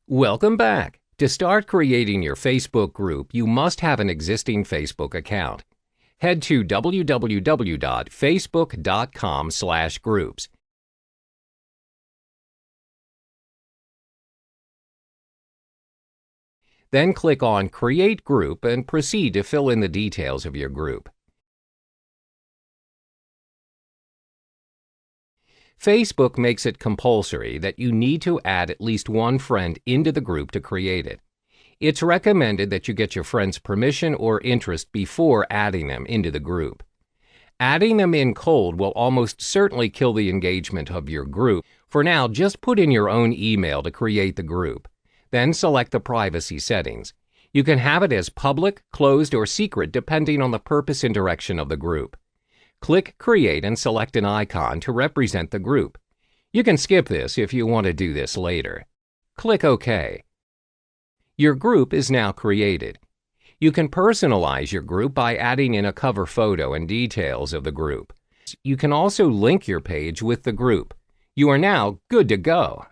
Welcome back. To start creating your Facebook group, you must have an existing Facebook account. Head to www.facebook.com/groups. Then click on Create Group and proceed to fill in the details of your group. Facebook makes it compulsory that you need to add at least one friend into the group to create it. It's recommended that you get your friend's permission or interest before adding them into the group. Adding them in cold will almost certainly kill the engagement of your group. For now, just put in your own email to create the group. Then select the privacy settings. You can have it as public, closed, or secret depending on the purpose and direction of the group. Click Create and select an icon to represent the group. You can skip this if you want to do this later. Click OK. Your group is now created. You can personalize your group by adding in a cover photo and details of the group. You can also link your page with the group. You are now good to go.